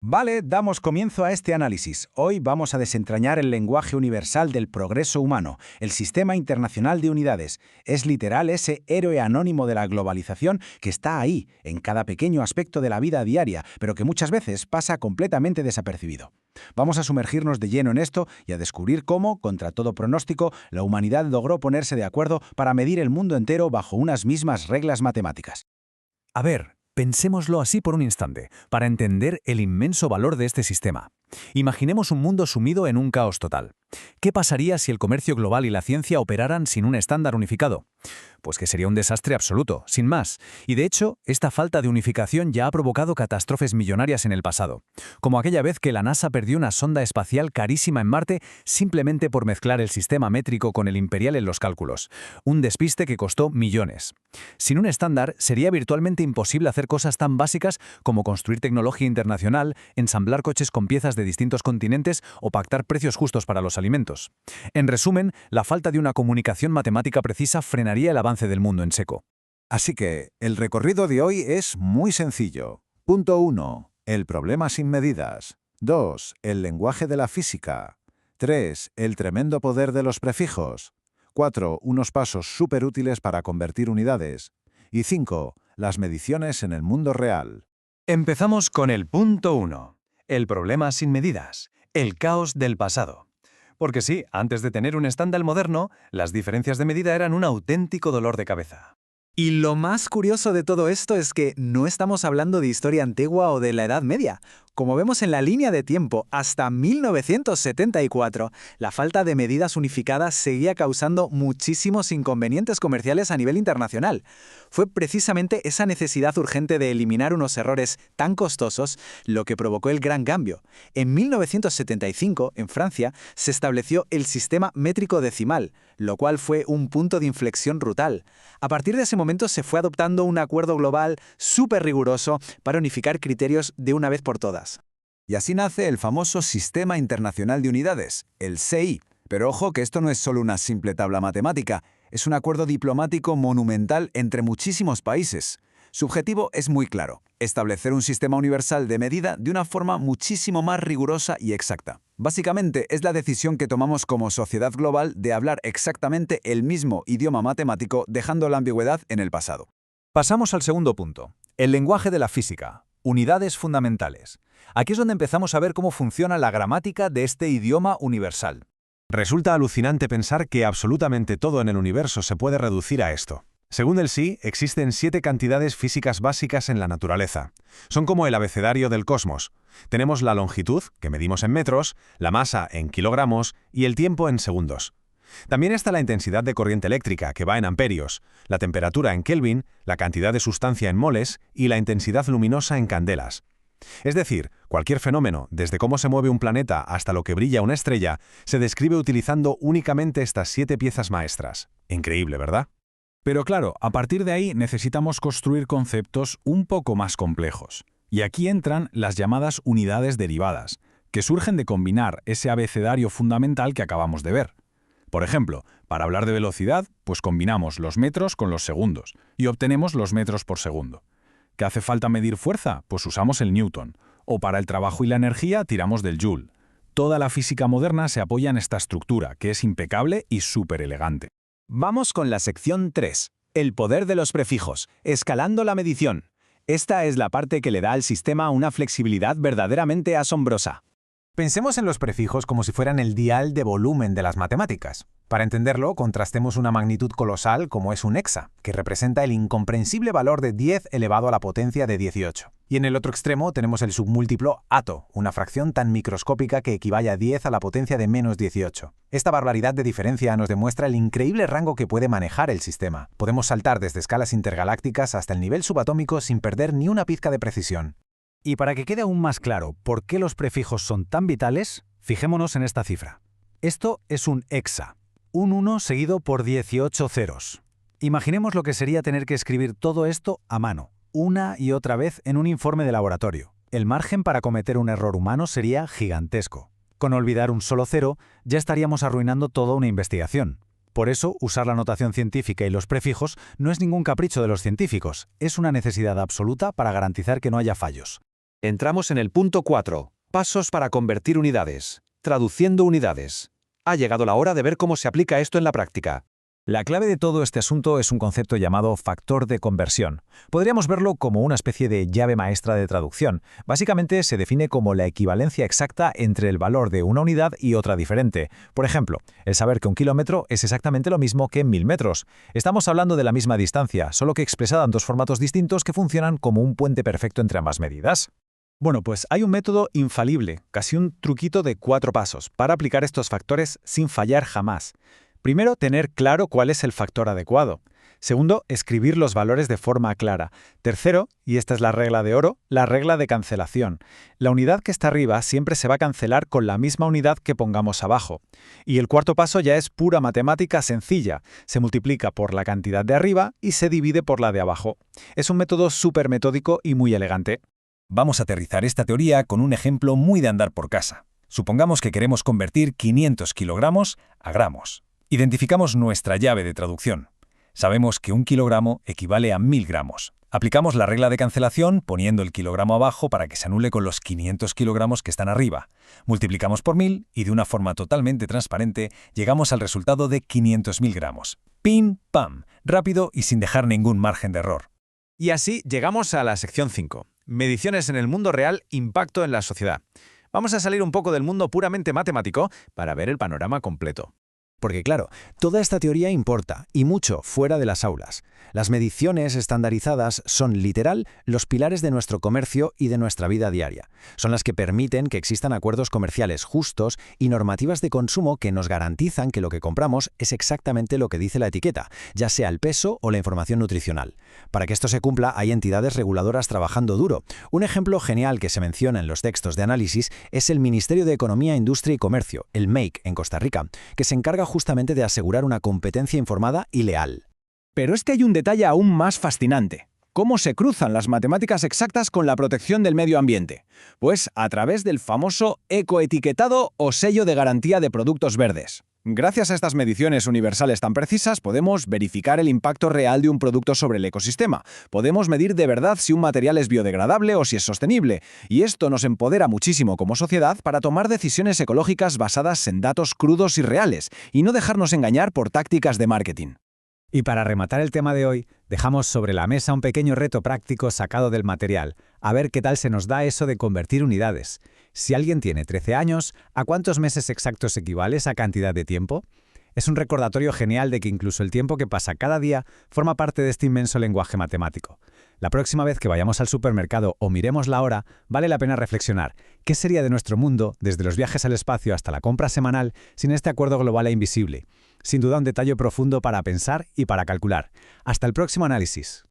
Vale, damos comienzo a este análisis. Hoy vamos a desentrañar el lenguaje universal del progreso humano, el Sistema Internacional de Unidades. Es literal ese héroe anónimo de la globalización que está ahí, en cada pequeño aspecto de la vida diaria, pero que muchas veces pasa completamente desapercibido. Vamos a sumergirnos de lleno en esto y a descubrir cómo, contra todo pronóstico, la humanidad logró ponerse de acuerdo para medir el mundo entero bajo unas mismas reglas matemáticas. A ver, pensémoslo así por un instante, para entender el inmenso valor de este sistema. Imaginemos un mundo sumido en un caos total. ¿Qué pasaría si el comercio global y la ciencia operaran sin un estándar unificado? Pues que sería un desastre absoluto, sin más. Y de hecho, esta falta de unificación ya ha provocado catástrofes millonarias en el pasado, como aquella vez que la NASA perdió una sonda espacial carísima en Marte simplemente por mezclar el sistema métrico con el imperial en los cálculos. Un despiste que costó millones. Sin un estándar, sería virtualmente imposible hacer cosas tan básicas como construir tecnología internacional, ensamblar coches con piezas de distintos continentes o pactar precios justos para los alimentos. En resumen, la falta de una comunicación matemática precisa frenaría el avance del mundo en seco. Así que el recorrido de hoy es muy sencillo. Punto 1. El problema sin medidas. 2. El lenguaje de la física. 3. El tremendo poder de los prefijos. 4. Unos pasos súper útiles para convertir unidades. Y 5. Las mediciones en el mundo real. Empezamos con el punto 1. El problema sin medidas. El caos del pasado. Porque sí, antes de tener un estándar moderno, las diferencias de medida eran un auténtico dolor de cabeza. Y lo más curioso de todo esto es que no estamos hablando de historia antigua o de la Edad Media. Como vemos en la línea de tiempo, hasta 1974, la falta de medidas unificadas seguía causando muchísimos inconvenientes comerciales a nivel internacional. Fue precisamente esa necesidad urgente de eliminar unos errores tan costosos lo que provocó el gran cambio. En 1975, en Francia, se estableció el sistema métrico decimal, lo cual fue un punto de inflexión brutal. A partir de ese momento se fue adoptando un acuerdo global súper riguroso para unificar criterios de una vez por todas. Y así nace el famoso Sistema Internacional de Unidades, el SI. Pero ojo que esto no es solo una simple tabla matemática, es un acuerdo diplomático monumental entre muchísimos países. Su objetivo es muy claro: establecer un sistema universal de medida de una forma muchísimo más rigurosa y exacta. Básicamente es la decisión que tomamos como sociedad global de hablar exactamente el mismo idioma matemático, dejando la ambigüedad en el pasado. Pasamos al segundo punto, el lenguaje de la física, unidades fundamentales. Aquí es donde empezamos a ver cómo funciona la gramática de este idioma universal. Resulta alucinante pensar que absolutamente todo en el universo se puede reducir a esto. Según el SI, existen 7 cantidades físicas básicas en la naturaleza. Son como el abecedario del cosmos. Tenemos la longitud, que medimos en metros, la masa en kilogramos y el tiempo en segundos. También está la intensidad de corriente eléctrica, que va en amperios, la temperatura en Kelvin, la cantidad de sustancia en moles y la intensidad luminosa en candelas. Es decir, cualquier fenómeno, desde cómo se mueve un planeta hasta lo que brilla una estrella, se describe utilizando únicamente estas 7 piezas maestras. Increíble, ¿verdad? Pero claro, a partir de ahí necesitamos construir conceptos un poco más complejos. Y aquí entran las llamadas unidades derivadas, que surgen de combinar ese abecedario fundamental que acabamos de ver. Por ejemplo, para hablar de velocidad, pues combinamos los metros con los segundos y obtenemos los metros por segundo. ¿Qué hace falta medir fuerza? Pues usamos el Newton. O para el trabajo y la energía tiramos del Joule. Toda la física moderna se apoya en esta estructura, que es impecable y súper elegante. Vamos con la sección 3, el poder de los prefijos, escalando la medición. Esta es la parte que le da al sistema una flexibilidad verdaderamente asombrosa. Pensemos en los prefijos como si fueran el dial de volumen de las matemáticas. Para entenderlo, contrastemos una magnitud colosal como es un hexa, que representa el incomprensible valor de 10 elevado a la potencia de 18. Y en el otro extremo tenemos el submúltiplo ato, una fracción tan microscópica que equivale a 10 a la potencia de menos 18. Esta barbaridad de diferencia nos demuestra el increíble rango que puede manejar el sistema. Podemos saltar desde escalas intergalácticas hasta el nivel subatómico sin perder ni una pizca de precisión. Y para que quede aún más claro por qué los prefijos son tan vitales, fijémonos en esta cifra. Esto es un hexa, un 1 seguido por 18 ceros. Imaginemos lo que sería tener que escribir todo esto a mano, una y otra vez en un informe de laboratorio. El margen para cometer un error humano sería gigantesco. Con olvidar un solo cero, ya estaríamos arruinando toda una investigación. Por eso, usar la notación científica y los prefijos no es ningún capricho de los científicos, es una necesidad absoluta para garantizar que no haya fallos. Entramos en el punto 4. Pasos para convertir unidades. Traduciendo unidades. Ha llegado la hora de ver cómo se aplica esto en la práctica. La clave de todo este asunto es un concepto llamado factor de conversión. Podríamos verlo como una especie de llave maestra de traducción. Básicamente se define como la equivalencia exacta entre el valor de una unidad y otra diferente. Por ejemplo, el saber que 1 kilómetro es exactamente lo mismo que 1000 metros. Estamos hablando de la misma distancia, solo que expresada en dos formatos distintos que funcionan como un puente perfecto entre ambas medidas. Bueno, pues hay un método infalible, casi un truquito de 4 pasos, para aplicar estos factores sin fallar jamás. Primero, tener claro cuál es el factor adecuado. Segundo, escribir los valores de forma clara. Tercero, y esta es la regla de oro, la regla de cancelación. La unidad que está arriba siempre se va a cancelar con la misma unidad que pongamos abajo. Y el cuarto paso ya es pura matemática sencilla. Se multiplica por la cantidad de arriba y se divide por la de abajo. Es un método súper metódico y muy elegante. Vamos a aterrizar esta teoría con un ejemplo muy de andar por casa. Supongamos que queremos convertir 500 kilogramos a gramos. Identificamos nuestra llave de traducción. Sabemos que 1 kilogramo equivale a 1000 gramos. Aplicamos la regla de cancelación poniendo el kilogramo abajo para que se anule con los 500 kilogramos que están arriba. Multiplicamos por 1000 y de una forma totalmente transparente llegamos al resultado de 500.000 gramos. ¡Pim, pam! Rápido y sin dejar ningún margen de error. Y así llegamos a la sección 5. Mediciones en el mundo real, impacto en la sociedad. Vamos a salir un poco del mundo puramente matemático para ver el panorama completo. Porque claro, toda esta teoría importa, y mucho, fuera de las aulas. Las mediciones estandarizadas son, literal, los pilares de nuestro comercio y de nuestra vida diaria. Son las que permiten que existan acuerdos comerciales justos y normativas de consumo que nos garantizan que lo que compramos es exactamente lo que dice la etiqueta, ya sea el peso o la información nutricional. Para que esto se cumpla, hay entidades reguladoras trabajando duro. Un ejemplo genial que se menciona en los textos de análisis es el Ministerio de Economía, Industria y Comercio, el MEIC, en Costa Rica, que se encarga justamente de asegurar una competencia informada y leal. Pero es que hay un detalle aún más fascinante. ¿Cómo se cruzan las matemáticas exactas con la protección del medio ambiente? Pues a través del famoso ecoetiquetado o sello de garantía de productos verdes. Gracias a estas mediciones universales tan precisas, podemos verificar el impacto real de un producto sobre el ecosistema. Podemos medir de verdad si un material es biodegradable o si es sostenible. Y esto nos empodera muchísimo como sociedad para tomar decisiones ecológicas basadas en datos crudos y reales, y no dejarnos engañar por tácticas de marketing. Y para rematar el tema de hoy, dejamos sobre la mesa un pequeño reto práctico sacado del material, a ver qué tal se nos da eso de convertir unidades. Si alguien tiene 13 años, ¿a cuántos meses exactos equivale esa cantidad de tiempo? Es un recordatorio genial de que incluso el tiempo que pasa cada día forma parte de este inmenso lenguaje matemático. La próxima vez que vayamos al supermercado o miremos la hora, vale la pena reflexionar qué sería de nuestro mundo, desde los viajes al espacio hasta la compra semanal, sin este acuerdo global e invisible. Sin duda un detalle profundo para pensar y para calcular. Hasta el próximo análisis.